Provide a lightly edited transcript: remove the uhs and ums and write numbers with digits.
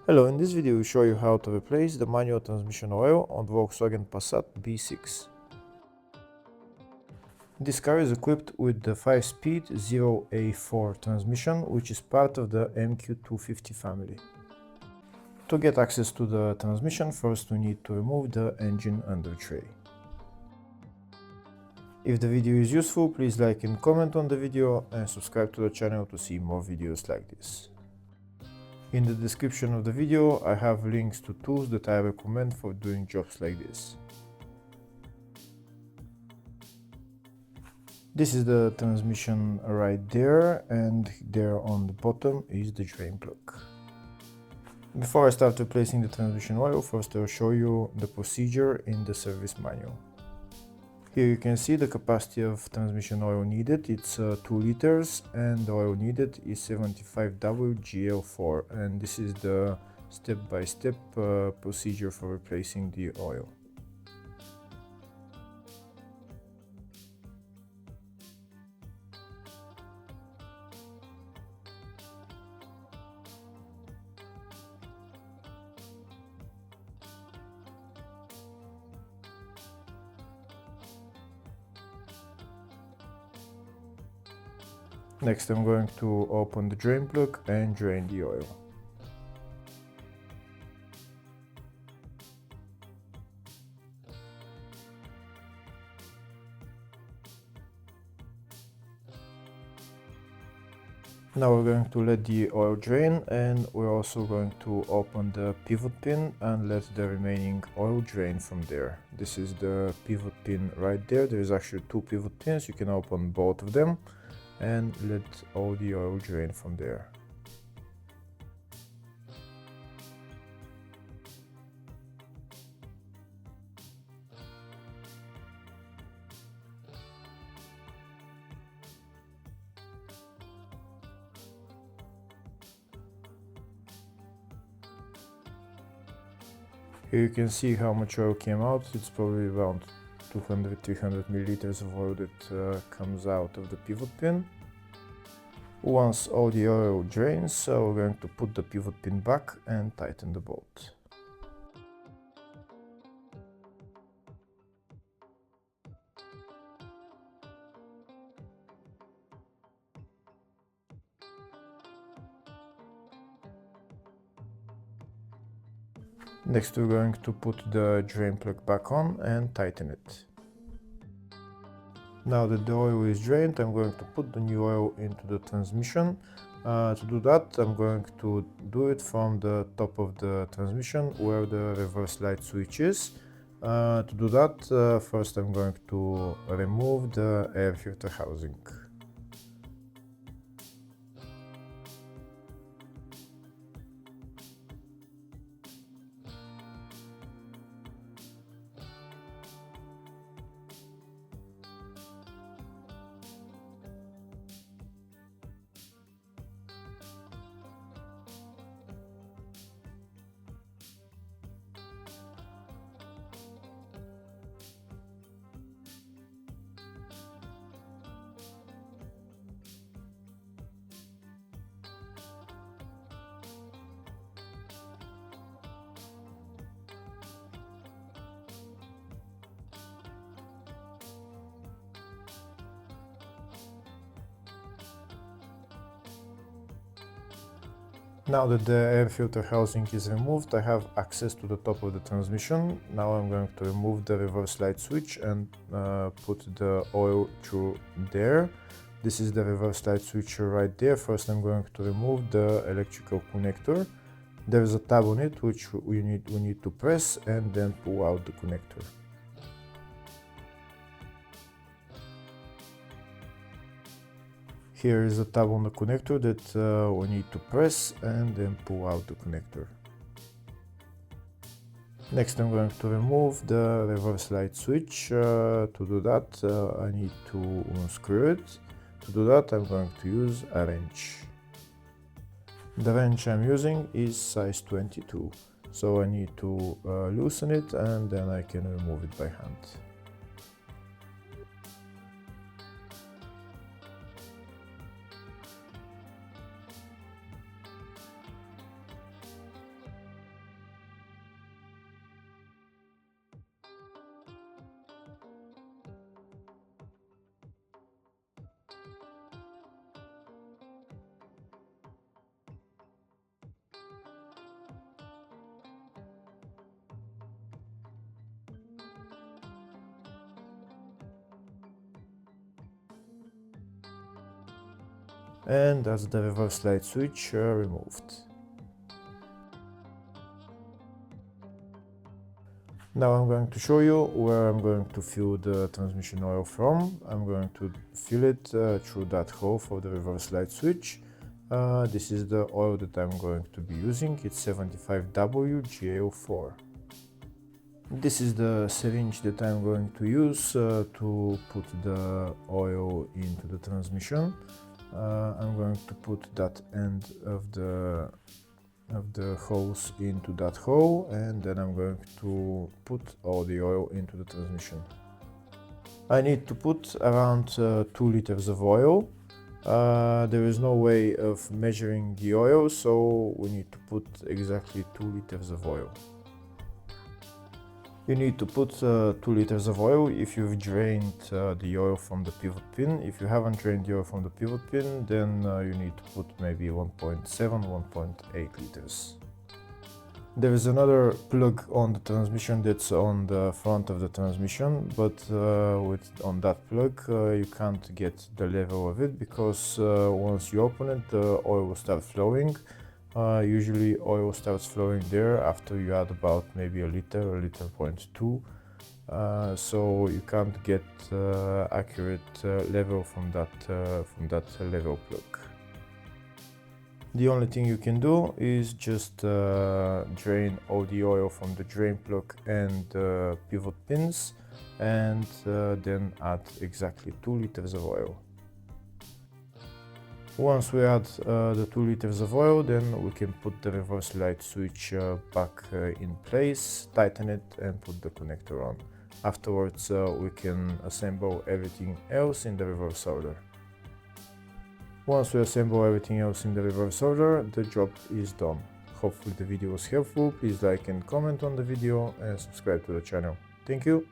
Hello, in this video we show you how to replace the manual transmission oil on Volkswagen Passat B6. This car is equipped with the 5-speed 0A4 transmission, which is part of the MQ250 family. To get access to the transmission, first we need to remove the engine under tray. If the video is useful, please like and comment on the video and subscribe to the channel to see more videos like this. In the description of the video, I have links to tools that I recommend for doing jobs like this. This is the transmission right there, and there on the bottom is the drain plug. Before I start replacing the transmission oil, first I'll show you the procedure in the service manual. Here you can see the capacity of transmission oil needed, it's 2 liters, and the oil needed is 75W GL4, and this is the step-by-step procedure for replacing the oil. Next I'm going to open the drain plug and drain the oil. Now we're going to let the oil drain, and we're also going to open the pivot pin and let the remaining oil drain from there. This is the pivot pin right there. There's actually 2 pivot pins, you can open both of them and let all the oil drain from there. Here you can see how much oil came out. It's probably around 200-300 milliliters of oil that comes out of the pivot pin. Once all the oil drains, we're going to put the pivot pin back and tighten the bolt. Next we're going to put the drain plug back on and tighten it. Now that the oil is drained, I'm going to put the new oil into the transmission. To do that, I'm going to do it from the top of the transmission where the reverse light switch is. To do that, first I'm going to remove the air filter housing. Now that the air filter housing is removed, I have access to the top of the transmission. Now I'm going to remove the reverse light switch and put the oil through there. This is the reverse light switch right there. First I'm going to remove the electrical connector. There's a tab on it which we need to press and then pull out the connector. Here is a tab on the connector that we need to press and then pull out the connector. Next I'm going to remove the reverse light switch. To do that I need to unscrew it. To do that I'm going to use a wrench. The wrench I'm using is size 22, so I need to loosen it and then I can remove it by hand. and that's the reverse light switch removed. Now I'm going to show you where I'm going to fill the transmission oil from. I'm going to fill it through that hole for the reverse light switch. This is the oil that I'm going to be using. It's 75W GAO4. This is the syringe that I'm going to use to put the oil into the transmission. I'm going to put that end of the hose into that hole, and then I'm going to put all the oil into the transmission. I need to put around 2 liters of oil. There is no way of measuring the oil, so we need to put exactly 2 liters of oil. You need to put 2 liters of oil if you've drained the oil from the pivot pin. If you haven't drained the oil from the pivot pin, then you need to put maybe 1.7, 1.8 liters. There is another plug on the transmission that's on the front of the transmission, but on that plug you can't get the level of it, because once you open it, the oil will start flowing. Usually oil starts flowing there after you add about maybe a liter, 1.2 liters. So you can't get accurate level from that level plug. The only thing you can do is just drain all the oil from the drain plug and pivot pins, and then add exactly 2 liters of oil. Once we add the 2 liters of oil, then we can put the reverse light switch back in place, tighten it, and put the connector on. Afterwards we can assemble everything else in the reverse order. Once we assemble everything else in the reverse order, the job is done. Hopefully the video was helpful. Please like and comment on the video and subscribe to the channel. Thank you.